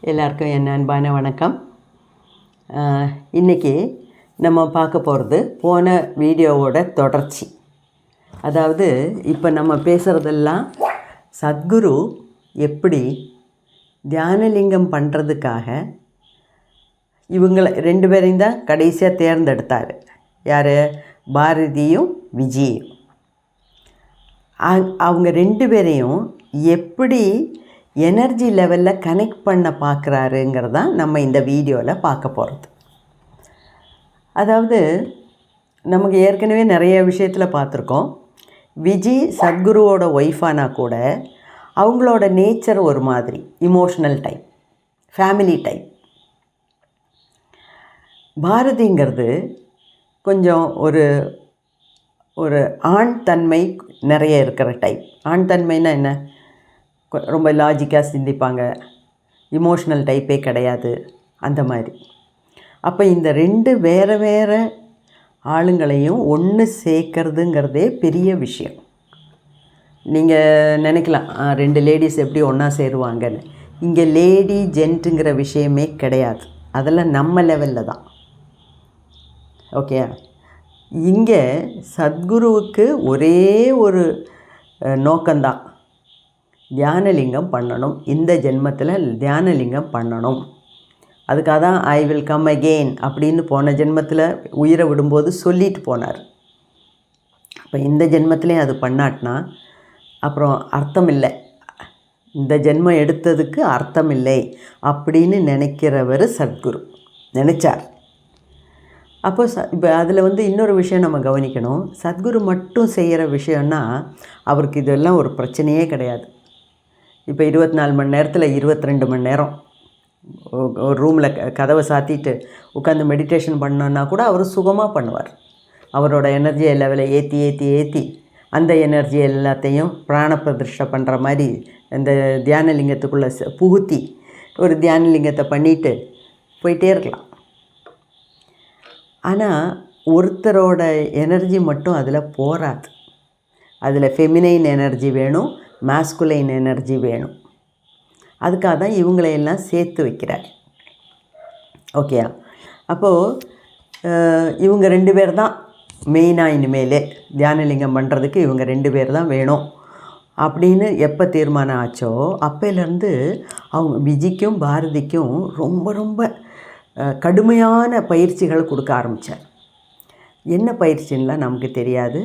எல்லாருக்கும் என் அன்பான வணக்கம். இன்றைக்கி நம்ம பார்க்க போகிறது போன வீடியோவோட தொடர்ச்சி. அதாவது இப்போ நம்ம பேசுகிறதெல்லாம் சத்குரு எப்படி தியானலிங்கம் பண்ணுறதுக்காக இவங்களை 2 பேரையும் தான் கடைசியாக தேர்ந்தெடுத்தார். யார்? பாரதியும் விஜயும். அவங்க 2 பேரையும் எப்படி எனர்ஜி லெவலில் கனெக்ட் பண்ண பார்க்குறாருங்கிறது தான் நம்ம இந்த வீடியோவில் பார்க்க போகிறது. அதாவது நமக்கு ஏற்கனவே நிறைய விஷயத்தில் பார்த்துருக்கோம். விஜி சத்குருவோட ஒய்ஃபானா கூட அவங்களோட நேச்சர் ஒரு மாதிரி இமோஷ்னல் டைப், ஃபேமிலி டைப். பாரதிங்கிறது கொஞ்சம் ஒரு ஆண் தன்மை நிறைய இருக்கிற டைப். ஆண் தன்மைனா என்ன? ரொம்ப லாஜிக்காக சிந்திப்பாங்க, இமோஷ்னல் டைப்பே கிடையாது, அந்த மாதிரி. அப்போ இந்த 2 வேறு ஆளுங்களையும் ஒன்று சேர்க்கறதுங்கிறதே பெரிய விஷயம். நீங்கள் நினைக்கலாம் 2 லேடிஸ் எப்படி ஒன்றா சேருவாங்கன்னு. இங்கே லேடி ஜென்ட்டுங்கிற விஷயமே கிடையாது. அதெல்லாம் நம்ம லெவலில் தான். ஓகே. இங்கே சத்குருவுக்கு ஒரே ஒரு நோக்கம்தான், தியானலிங்கம் பண்ணணும். இந்த ஜென்மத்தில் தியானலிங்கம் பண்ணணும். அதுக்காக தான் ஐ வில் கம் அகெயின் அப்படின்னு போன ஜென்மத்தில் உயிரை விடும்போது சொல்லிட்டு போனார். இப்போ இந்த ஜென்மத்திலையும் அது பண்ணாட்டினா அப்புறம் அர்த்தம் இல்லை, இந்த ஜென்மம் எடுத்ததுக்கு அர்த்தம் இல்லை அப்படின்னு நினைக்கிறவர் சத்குரு நினச்சார். அப்போ இப்போ அதில் இன்னொரு விஷயம் நம்ம கவனிக்கணும். சத்குரு மட்டும் செய்கிற விஷயம்னா அவருக்கு இதெல்லாம் ஒரு பிரச்சனையே கிடையாது. இப்போ 24 மணி நேரத்தில் 22 மணி நேரம் ஒரு ரூமில் கதவை சாத்திட்டு உட்காந்து மெடிடேஷன் பண்ணோன்னா கூட அவர் சுகமாக பண்ணுவார். அவரோட எனர்ஜி லெவலை ஏற்றி அந்த எனர்ஜி எல்லாத்தையும் பிராண பிரதிஷ்டை பண்ணுற மாதிரி இந்த தியானலிங்கத்துக்குள்ளே புகுத்தி ஒரு தியானலிங்கத்தை பண்ணிட்டு போயிட்டே இருக்கலாம். ஆனால் ஒருத்தரோட எனர்ஜி மட்டும் அதில் போராது. அதில் ஃபெமினைன் எனர்ஜி வேணும், மாஸ்குலைன் எனர்ஜி வேணும். அதுக்காக தான் இவங்களையெல்லாம் சேர்த்து வைக்கிறார். ஓகேயா? அப்போது இவங்க 2 பேர் தான் மெயினாக இனிமேலே தியானலிங்கம் பண்ணுறதுக்கு இவங்க 2 பேர் தான் வேணும் அப்படின்னு எப்போ தீர்மானம் ஆச்சோ அப்போலேருந்து அவங்க விஜிக்கும் பாரதிக்கும் ரொம்ப கடுமையான பயிற்சிகள் கொடுக்க ஆரம்பித்தார். என்ன பயிற்சின்லாம் நமக்கு தெரியாது.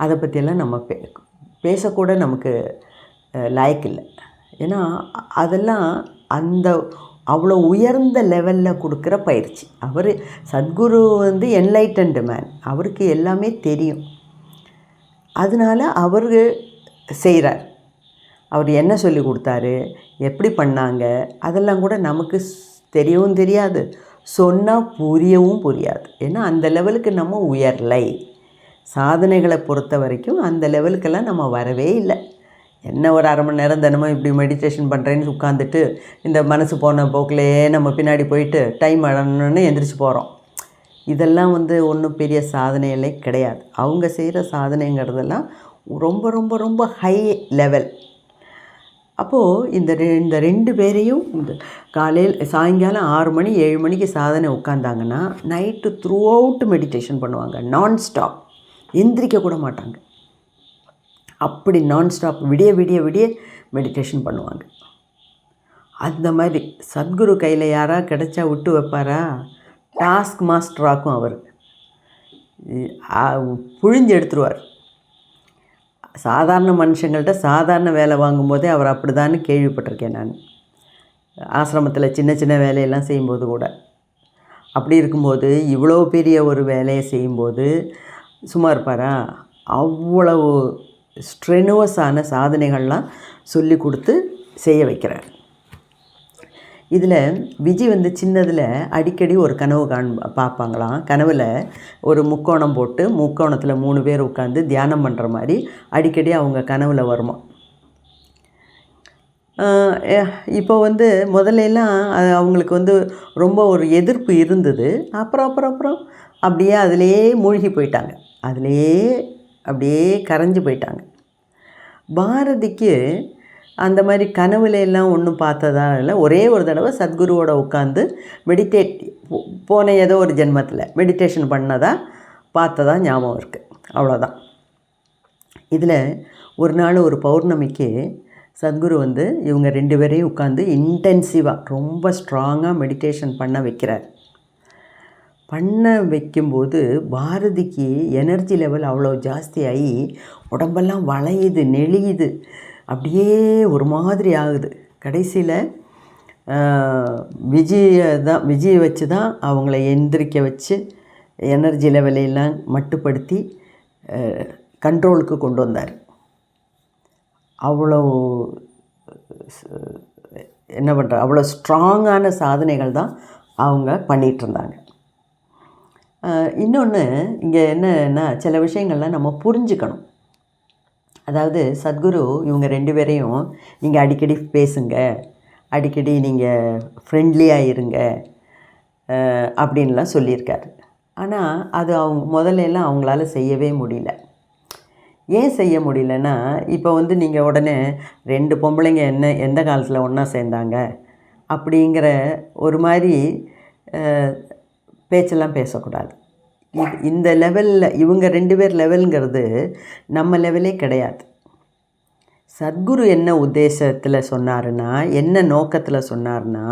அதை பற்றியெல்லாம் நம்ம பேசக்கூட நமக்கு லாய்க்கு இல்லை. ஏன்னா அதெல்லாம் அவ்வளோ உயர்ந்த லெவலில் கொடுக்குற பயிற்சி. அவர் சத்குரு என்லைட்டன்டு மேன், அவருக்கு எல்லாமே தெரியும். அதனால் அவர் செய்கிறார். அவர் என்ன சொல்லி கொடுத்தாரு, எப்படி பண்ணாங்க, அதெல்லாம் கூட நமக்கு தெரியவும் தெரியாது, சொன்னால் புரியவும் புரியாது. ஏன்னா அந்த லெவலுக்கு நம்ம உயரலை. சாதனைகளை பொறுத்த வரைக்கும் அந்த லெவலுக்கெல்லாம் நம்ம வரவே இல்லை. என்ன ஒரு 1/2 மணி நேரம் தினமும் இப்படி மெடிடேஷன் பண்ணுறேன்னு உட்காந்துட்டு இந்த மனசு போன போக்கிலேயே நம்ம பின்னாடி போயிட்டு டைம் ஆடணுன்னு எந்திரிச்சு போகிறோம். இதெல்லாம் ஒன்றும் பெரிய சாதனைகளே கிடையாது. அவங்க செய்கிற சாதனைங்கிறதெல்லாம் ரொம்ப ஹை லெவல். அப்போது இந்த 2 பேரையும் காலையில் சாயங்காலம் 6 மணி 7 மணிக்கு சாதனை உட்காந்தாங்கன்னா நைட்டு த்ரூ அவுட் மெடிடேஷன் பண்ணுவாங்க. நான்ஸ்டாப், எந்திரிக்க கூட மாட்டாங்க. அப்படி நான்ஸ்டாப் விடிய மெடிடேஷன் பண்ணுவாங்க. அந்த மாதிரி சத்குரு கையில் யாராக கிடைச்சா விட்டு வைப்பாரா? டாஸ்க் மாஸ்டராக்கும் அவர். புழிஞ்சு எடுத்துருவார். சாதாரண மனுஷங்கள்கிட்ட சாதாரண வேலை வாங்கும்போதே அவர் அப்படிதான்னு கேள்விப்பட்டிருக்கேன் நான். ஆசிரமத்தில் சின்ன வேலையெல்லாம் செய்யும்போது கூட அப்படி இருக்கும்போது இவ்வளோ பெரிய ஒரு வேலையை செய்யும்போது சும்மா இருப்பாரா? அவ்வளவு ஸ்ட்ரெனுவஸான சாதனைகள்லாம் சொல்லி கொடுத்து செய்ய வைக்கிறார். இதில் விஜி சின்னதில் அடிக்கடி ஒரு கனவு பார்ப்பாங்களாம். கனவில் ஒரு முக்கோணம் போட்டு முக்கோணத்தில் 3 பேர் உட்காந்து தியானம் பண்ணுற மாதிரி அடிக்கடி அவங்க கனவில் வருமா. இப்போ முதலெல்லாம் அவங்களுக்கு ரொம்ப ஒரு எதிர்ப்பு இருந்தது. அப்புறம் அப்படியே அதிலேயே மூழ்கி போயிட்டாங்க, அதிலேயே அப்படியே கரைஞ்சி போயிட்டாங்க. பாரதிக்கு அந்த மாதிரி கனவுல எல்லாம் ஒன்றும் பார்த்ததா இல்லை. ஒரே ஒரு தடவை சத்குருவோட உட்காந்து மெடிடேட் போன ஏதோ ஒரு ஜென்மத்தில் மெடிடேஷன் பண்ணதாக பார்த்ததா ஞாபகம் இருக்குது. அவ்வளோதான். இதில் ஒரு நாள் ஒரு பௌர்ணமிக்கு சத்குரு வந்து இவங்க 2 பேரையும் உட்காந்து இன்டென்சிவாக ரொம்ப ஸ்ட்ராங்காக மெடிடேஷன் பண்ண வைக்கிறார். பண்ண வைக்கும்போது பாரதிக்கு எனர்ஜி லெவல் அவ்வளோ ஜாஸ்தியாகி உடம்பெல்லாம் வளையுது, நெளியுது, அப்படியே ஒரு மாதிரி ஆகுது. கடைசியில் விஜயை வச்சு தான் அவங்கள எந்திரிக்க வச்சு எனர்ஜி லெவலையெல்லாம் மட்டுப்படுத்தி கண்ட்ரோலுக்கு கொண்டு வந்தார். அவ்வளோ என்ன பண்ணுற அவ்வளோ ஸ்ட்ராங்கான சாதனைகள் தான் அவங்க பண்ணிகிட்ருந்தாங்க. இன்னொன்று இங்கே என்னன்னா, சில விஷயங்கள்லாம் நம்ம புரிஞ்சுக்கணும். அதாவது சத்குரு இவங்க 2 பேரையும் நீங்கள் அடிக்கடி பேசுங்க, அடிக்கடி நீங்கள் ஃப்ரெண்ட்லியாக இருங்க அப்படின்லாம் சொல்லியிருக்காரு. ஆனால் அது அவங்க முதல்ல அவங்களால செய்யவே முடியல. ஏன் செய்ய முடியலன்னா, இப்போ வந்து நீங்கள் உடனே 2 பொம்பளைங்க எந்த காலத்தில் ஒன்றா சேர்ந்தாங்க அப்படிங்கிற ஒரு மாதிரி பேச்செல்லாம் பேசக்கூடாது. இந்த லெவலில் இவங்க 2 பேர் லெவலுங்கிறது நம்ம லெவலே கிடையாது. சத்குரு என்ன உத்தேசத்தில் சொன்னாருன்னா, என்ன நோக்கத்தில் சொன்னார்னா,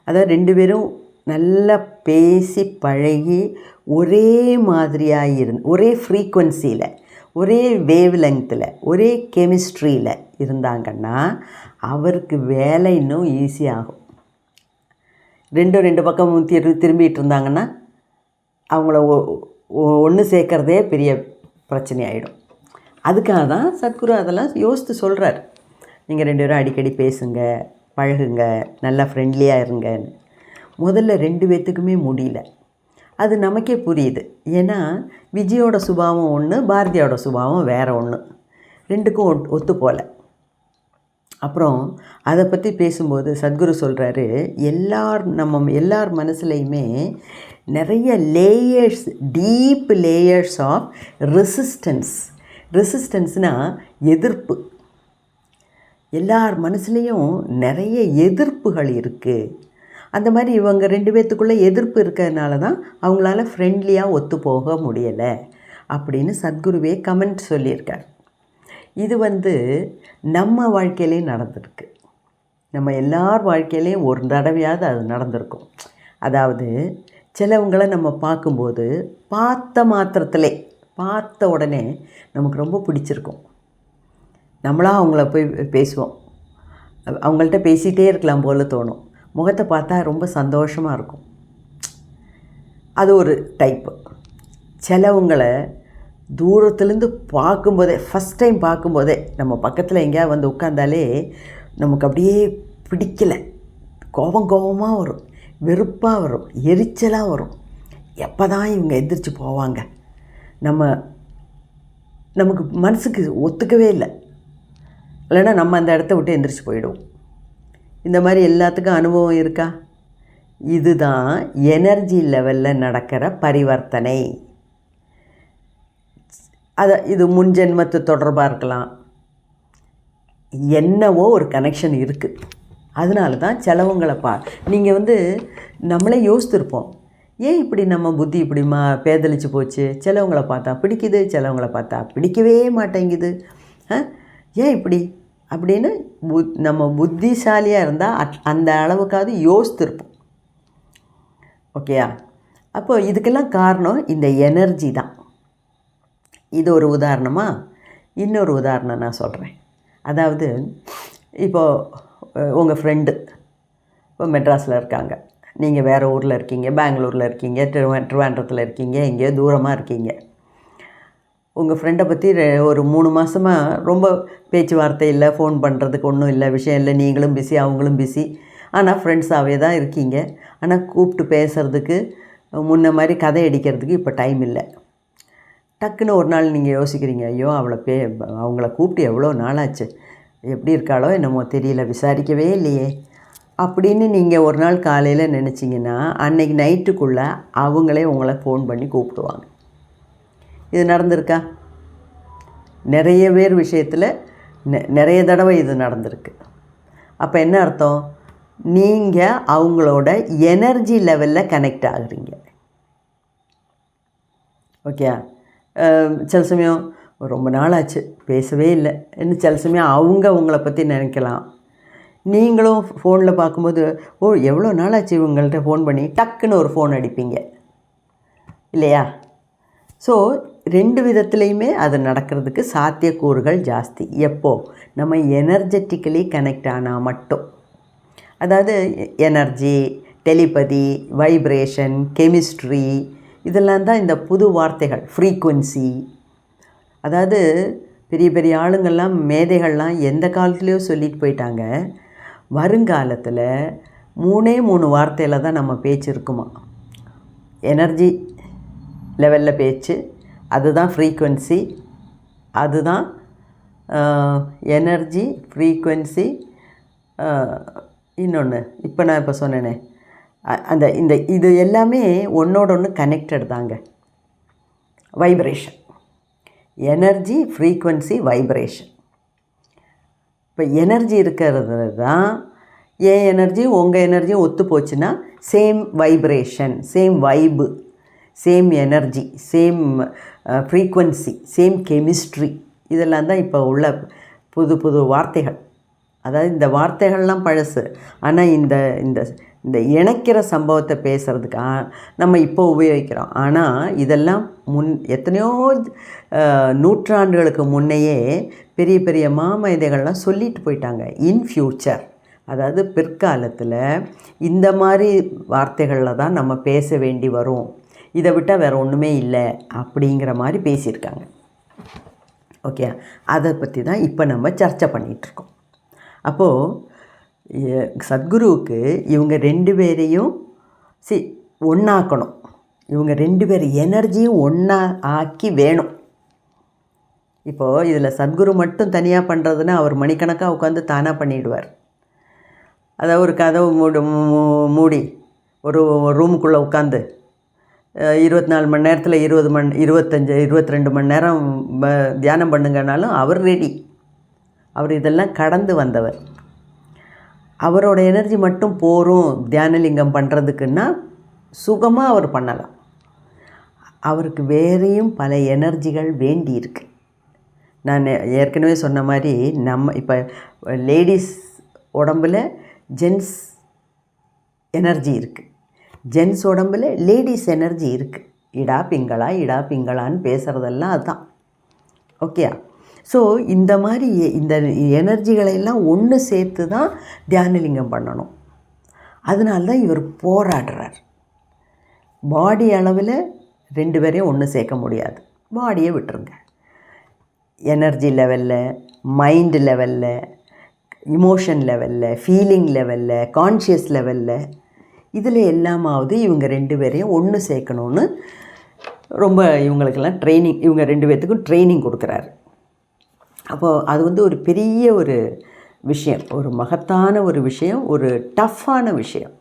அதாவது 2 பேரும் நல்லா பேசி பழகி ஒரே மாதிரியாக ஒரே ஃப்ரீக்குவன்சியில், ஒரே வேவ் லெங்த்தில், ஒரே கெமிஸ்ட்ரியில் இருந்தாங்கன்னா அவருக்கு வேலை இன்னும் ஈஸியாகும். 2 பக்கமும் திரும்பிகிட்டு இருந்தாங்கன்னா அவங்கள ஒன்று சேர்க்குறதே பெரிய பிரச்சனை ஆகிடும். அதுக்காக தான் சத்குரு அதெல்லாம் யோசித்து சொல்கிறார். நீங்கள் 2 பேரும் அடிக்கடி பேசுங்க, பழகுங்க, நல்லா ஃப்ரெண்ட்லியாக இருங்கன்னு. முதல்ல 2 பேர்த்துக்குமே முடியல. அது நமக்கே புரியுது. ஏன்னா விஜயோட சுபாவம் ஒன்று, பாரதியோட சுபாவம் வேறு ஒன்று, 2க்கும் ஒத்து போகல. அப்புறம் அதை பற்றி பேசும்போது சத்குரு சொல்கிறாரு, எல்லார் மனசுலையுமே நிறைய லேயர்ஸ், டீப் லேயர்ஸ் ஆஃப் ரெசிஸ்டன்ஸ்னால் எதிர்ப்பு. எல்லார் மனசுலேயும் நிறைய எதிர்ப்புகள் இருக்குது. அந்த மாதிரி இவங்க 2 பேர்த்துக்குள்ளே எதிர்ப்பு இருக்கிறதுனால தான் அவங்களால ஃப்ரெண்ட்லியாக ஒத்து போக முடியலை அப்படின்னு சத்குருவே கமெண்ட் சொல்லியிருக்கார். இது வந்து நம்ம வாழ்க்கையிலையும் நடந்திருக்கு. நம்ம எல்லார் வாழ்க்கையிலையும் ஒரு தடவையாவது அது நடந்திருக்கும். அதாவது சிலவங்களை நம்ம பார்க்கும்போது பார்த்த உடனே நமக்கு ரொம்ப பிடிச்சிருக்கும். நம்மளாக அவங்கள போய் பேசுவோம், அவங்கள்ட்ட பேசிகிட்டே இருக்கலாம் போல தோணும். முகத்தை பார்த்தா ரொம்ப சந்தோஷமாக இருக்கும். அது ஒரு டைப்பு. சிலவங்களை தூரத்துலேருந்து பார்க்கும்போதே, ஃபஸ்ட் டைம் பார்க்கும்போதே, நம்ம பக்கத்தில் எங்கேயாவது வந்து உட்காந்தாலே நமக்கு அப்படியே பிடிக்கலை, கோபமாக வரும், வெறுப்பாக வரும், எரிச்சலாக வரும். எப்போ தான் இவங்க எந்திரிச்சு போவாங்க, நமக்கு மனசுக்கு ஒத்துக்கவே இல்லை, இல்லைன்னா நம்ம அந்த இடத்த விட்டு எந்திரிச்சு போயிடுவோம். இந்த மாதிரி எல்லாத்துக்கும் அனுபவம் இருக்கா? இதுதான் எனர்ஜி லெவலில் நடக்கிற பரிவர்த்தனை. இது முன் ஜென்மத்து தொடர்பாக இருக்கலாம், என்னவோ ஒரு கனெக்ஷன் இருக்குது. அதனால தான் சிலவங்களை நீங்கள் வந்து நம்மளே யோசித்திருப்போம், ஏன் இப்படி நம்ம புத்தி இப்படி பேதலிச்சு போச்சு, சிலவங்களை பார்த்தா பிடிக்குது, சிலவங்களை பார்த்தா பிடிக்கவே மாட்டேங்குது, ஏன் இப்படி அப்படின்னு நம்ம புத்திசாலியாக இருந்தால் அந்த அளவுக்காவது யோசித்திருப்போம். ஓகேயா? அப்போது இதுக்கெல்லாம் காரணம் இந்த எனர்ஜி தான். இது ஒரு உதாரணமாக. இன்னொரு உதாரணம் நான் சொல்கிறேன். அதாவது இப்போது உங்கள் ஃப்ரெண்டு இப்போ மெட்ராஸில் இருக்காங்க, நீங்கள் வேறு ஊரில் இருக்கீங்க, பெங்களூரில் இருக்கீங்க, திருவாண்டத்தில் இருக்கீங்க, எங்கேயோ தூரமாக இருக்கீங்க. உங்கள் ஃப்ரெண்டை பற்றி ஒரு 3 மாதமாக ரொம்ப பேச்சுவார்த்தை இல்லை, ஃபோன் பண்ணுறதுக்கு ஒன்றும் இல்லை, விஷயம் இல்லை, நீங்களும் பிஸி அவங்களும் பிஸி, ஆனால் ஃப்ரெண்ட்ஸாகவே தான் இருக்கீங்க. ஆனால் கூப்பிட்டு பேசுகிறதுக்கு, முன்ன மாதிரி கதை அடிக்கிறதுக்கு இப்போ டைம் இல்லை. டக்குன்னு ஒரு நாள் நீங்கள் யோசிக்கிறீங்க, ஐயோ அவங்கள கூப்பிட்டு எவ்வளோ நாளாச்சு, எப்படி இருக்காளோ என்னமோ தெரியல, விசாரிக்கவே இல்லையே அப்படின்னு நீங்கள் ஒரு நாள் காலையில் நினச்சிங்கன்னா, அன்றைக்கி நைட்டுக்குள்ளே அவங்களே உங்களை ஃபோன் பண்ணி கூப்பிடுவாங்க. இது நடந்திருக்கா? நிறைய பேர் விஷயத்தில் நிறைய தடவை இது நடந்திருக்கு. அப்போ என்ன அர்த்தம்? நீங்கள் அவங்களோட எனர்ஜி லெவலில் கனெக்ட் ஆகுறீங்க. ஓகே. சில சமயம் ரொம்ப நாள் ஆச்சு பேசவே இல்லை, இன்னும் சில சமயம் அவங்க உங்களை பற்றி நினைக்கலாம். நீங்களும் ஃபோனில் பார்க்கும்போது எவ்வளோ நாள் ஆச்சு இவங்கள்ட்ட ஃபோன் பண்ணி டக்குன்னு ஒரு ஃபோன் அடிப்பீங்க இல்லையா? ஸோ 2 விதத்துலேயுமே அது நடக்கிறதுக்கு சாத்தியக்கூறுகள் ஜாஸ்தி. எப்போ? நம்ம எனர்ஜெட்டிக்கலி கனெக்ட் ஆனால் மட்டும். அதாவது எனர்ஜி, டெலிபதி, வைப்ரேஷன், கெமிஸ்ட்ரி, இதெல்லாம் தான் இந்த புது வார்த்தைகள். ஃப்ரீக்குவென்சி. அதாவது பெரிய பெரிய ஆளுங்கள்லாம், மேதைகள்லாம் எந்த காலத்துலேயோ சொல்லிட்டு போயிட்டாங்க. வருங்காலத்தில் 3 வார்த்தையில் தான் நம்ம பேச்சு இருக்குமா. எனர்ஜி லெவலில் பேச்சு, அதுதான் ஃப்ரீக்குவென்சி, அதுதான் எனர்ஜி, ஃப்ரீக்குவென்சி, இன்னொன்று இப்போ நான் சொன்னேனே இது எல்லாமே ஒன்றோட ஒன்று கனெக்டட் தாங்க. Vibration, energy, frequency, vibration. இப்போ எனர்ஜி இருக்கிறது தான், என் எனர்ஜி உங்கள் எனர்ஜியும் ஒத்து போச்சுன்னா same vibration, same vibe, same energy, same frequency, same chemistry. இதெல்லாம் தான் இப்போ உள்ள புது புது வார்த்தைகள். அதாவது இந்த வார்த்தைகள்லாம் பழசு, ஆனால் இந்த இந்த இந்த இணைக்கிற சம்பவத்தை பேசுகிறதுக்கு நம்ம இப்போ உபயோகிக்கிறோம். ஆனால் இதெல்லாம் எத்தனையோ நூற்றாண்டுகளுக்கு முன்னையே பெரிய பெரிய மாமேதைகள்லாம் சொல்லிட்டு போயிட்டாங்க. இன் ஃப்யூச்சர், அதாவது பிற்காலத்தில் இந்த மாதிரி வார்த்தைகளில் தான் நம்ம பேச வேண்டி வரும், இதை விட்டால் வேறு ஒன்றுமே இல்லை அப்படிங்கிற மாதிரி பேசியிருக்காங்க. ஓகே, அதை பற்றி தான் இப்போ நம்ம சர்ச்சை பண்ணிகிட்ருக்கோம். அப்போது சத்குருவுக்கு இவங்க 2 பேரையும் ஒன்றாக்கணும். இவங்க 2 பேர் எனர்ஜியும் ஒன்றா ஆக்கி வேணும். இப்போது இதில் சத்குரு மட்டும் தனியாக பண்ணுறதுன்னா அவர் மணிக்கணக்காக உட்காந்து தானாக பண்ணிவிடுவார். அதாவது ஒரு கதவு மூடி ஒரு ரூமுக்குள்ளே உட்காந்து 24 மணி நேரத்தில் 22 மணி நேரம் தியானம் பண்ணுங்கனாலும் அவர் ரெடி. அவர் இதெல்லாம் கடந்து வந்தவர். அவரோட எனர்ஜி மட்டும் போரும் தியானலிங்கம் பண்ணுறதுக்குன்னா சுகமாக அவர் பண்ணலாம். அவருக்கு வேறையும் பல எனர்ஜிகள் வேண்டி இருக்கு. நான் ஏற்கனவே சொன்ன மாதிரி நம்ம இப்போ லேடிஸ் உடம்பில் ஜென்ஸ் எனர்ஜி இருக்குது, ஜென்ஸ் உடம்பில் லேடிஸ் எனர்ஜி இருக்குது. இடா பிங்களான்னு பேசுகிறதெல்லாம் அதுதான். ஓகே. ஸோ இந்த மாதிரி இந்த எனர்ஜிகளையெல்லாம் ஒன்று சேர்த்து தான் தியானலிங்கம் பண்ணணும். அதனால தான் இவர் போராடுறார். பாடி அளவில் 2 பேரையும் ஒன்று சேர்க்க முடியாது, பாடியை விட்டுருங்க. எனர்ஜி லெவலில், மைண்டு லெவலில், இமோஷன் லெவலில், ஃபீலிங் லெவலில், கான்ஷியஸ் லெவலில், இதில் எல்லாமாவது இவங்க 2 பேரையும் ஒன்று சேர்க்கணுன்னு ரொம்ப இவங்களுக்கெல்லாம் ட்ரைனிங், இவங்க 2 பேர்த்துக்கும் ட்ரைனிங் கொடுக்குறாரு. அப்போது அது ஒரு பெரிய ஒரு விஷயம், ஒரு மகத்தான ஒரு விஷயம், ஒரு டஃப்பான விஷயம்.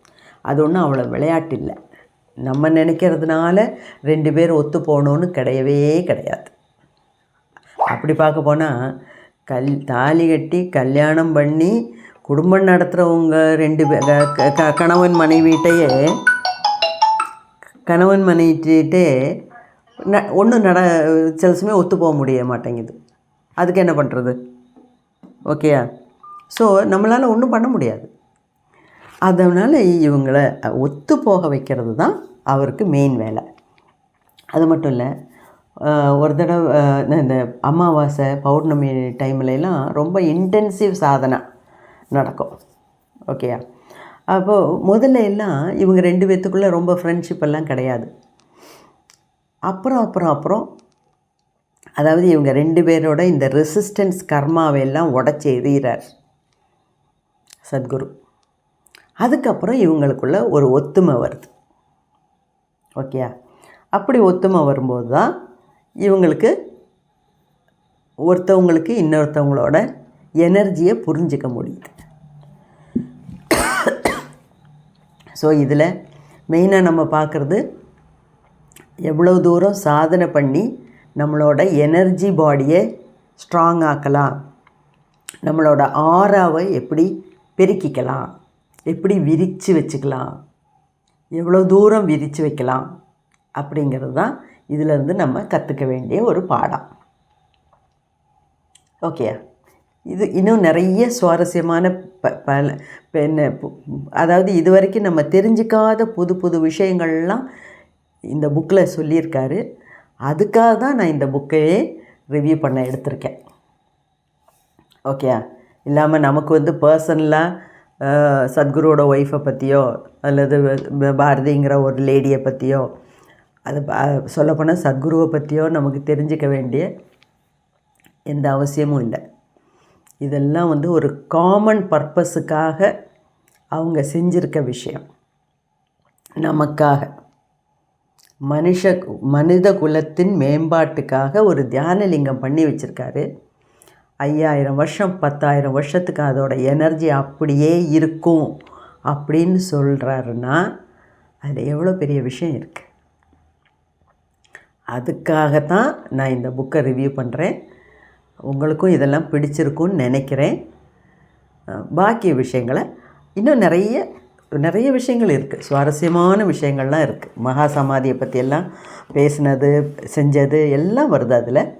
அது ஒன்றும் அவ்வளோ விளையாட்டு இல்லை. நம்ம நினைக்கிறதுனால 2 பேர் ஒத்து போகணுன்னு கிடையாது. அப்படி பார்க்க போனால் தாலி கட்டி கல்யாணம் பண்ணி குடும்பம் நடத்துகிறவங்க 2 பேர் கணவன் மனைவிட்டே ஒன்றும் சில சமயம் ஒத்து போக முடிய மாட்டேங்குது. அதுக்கு என்ன பண்ணுறது? ஓகேயா? ஸோ நம்மளால் ஒன்றும் பண்ண முடியாது. அதனால் இவங்களை ஒத்து போக வைக்கிறது தான் அவருக்கு மெயின் வேலை. அது மட்டும் இல்லை, ஒரு தடவை இந்த அமாவாசை பௌர்ணமி டைம்லலாம் ரொம்ப இன்டென்சிவ் சாதனை நடக்கும். ஓகேயா? அப்போது முதல்ல எல்லாம் இவங்க 2 பேர்த்துக்குள்ளே ரொம்ப ஃப்ரெண்ட்ஷிப் எல்லாம் கிடையாது. அப்புறம் அதாவது இவங்க 2 பேரோட இந்த ரெசிஸ்டன்ஸ் கர்மாவெல்லாம் உடச்சி எறிகிறார் சத்குரு. அதுக்கப்புறம் இவங்களுக்குள்ள ஒரு ஒத்துமை வருது. ஓகேயா? அப்படி ஒத்துமை வரும்போது தான் இவங்களுக்கு ஒருத்தவங்களுக்கு இன்னொருத்தவங்களோட எனர்ஜியை புரிஞ்சிக்க முடியுது. ஸோ இதில் மெயினாக நம்ம பார்க்குறது எவ்வளோ தூரம் சாதனை பண்ணி நம்மளோட எனர்ஜி பாடியை ஸ்ட்ராங் ஆக்கலாம் நம்மளோட ஆறாவை எப்படி பெருக்கிக்கலாம், எப்படி விரித்து வச்சுக்கலாம், எவ்வளோ தூரம் விரித்து வைக்கலாம் அப்படிங்கிறது தான் இதிலேருந்து நம்ம கற்றுக்க வேண்டிய ஒரு பாடம். ஓகே, இது இன்னும் நிறைய சுவாரஸ்யமான அதாவது இது வரைக்கும் நம்ம தெரிஞ்சிக்காத புது புது விஷயங்கள்லாம் இந்த புக்கில் சொல்லியிருக்காரு. அதுக்காக தான் நான் இந்த புக்கையே ரிவ்யூ பண்ண எடுத்திருக்கேன். ஓகே, இல்லாமல் நமக்கு வந்து பர்சனலாக சத்குருவோட ஒய்ஃபை பற்றியோ அல்லது பாரதிங்கிற ஒரு லேடியை பற்றியோ அது சொல்லப்போனால் சத்குருவை பற்றியோ நமக்கு தெரிஞ்சிக்க வேண்டிய எந்த அவசியமும் இல்லை. இதெல்லாம் வந்து ஒரு காமன் பர்பஸுக்காக அவங்க செஞ்சுருக்க விஷயம். நமக்காக மனித குலத்தின் மேம்பாட்டுக்காக ஒரு தியானலிங்கம் பண்ணி வச்சுருக்காரு. 5000 வருஷம் 10,000 வருஷத்துக்கு அதோட எனர்ஜி அப்படியே இருக்கும் அப்படின்னு சொல்கிறாருன்னா அதில் எவ்வளோ பெரிய விஷயம் இருக்குது. அதுக்காகத்தான் நான் இந்த புக்கை ரிவ்யூ பண்ணுறேன். உங்களுக்கும் இதெல்லாம் பிடிச்சிருக்குன்னு நினைக்கிறேன். பாக்கிய விஷயங்களை இன்னும் நிறைய விஷயங்கள் இருக்குது, சுவாரஸ்யமான விஷயங்கள்லாம் இருக்குது. மகா சமாதியை பற்றியெல்லாம் பேசினது செஞ்சது எல்லாம் வருது. அதில்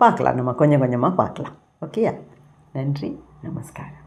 பார்க்கலாம், நம்ம கொஞ்சம் கொஞ்சமாக பார்க்கலாம். ஓகேயா? நன்றி, நமஸ்காரம்.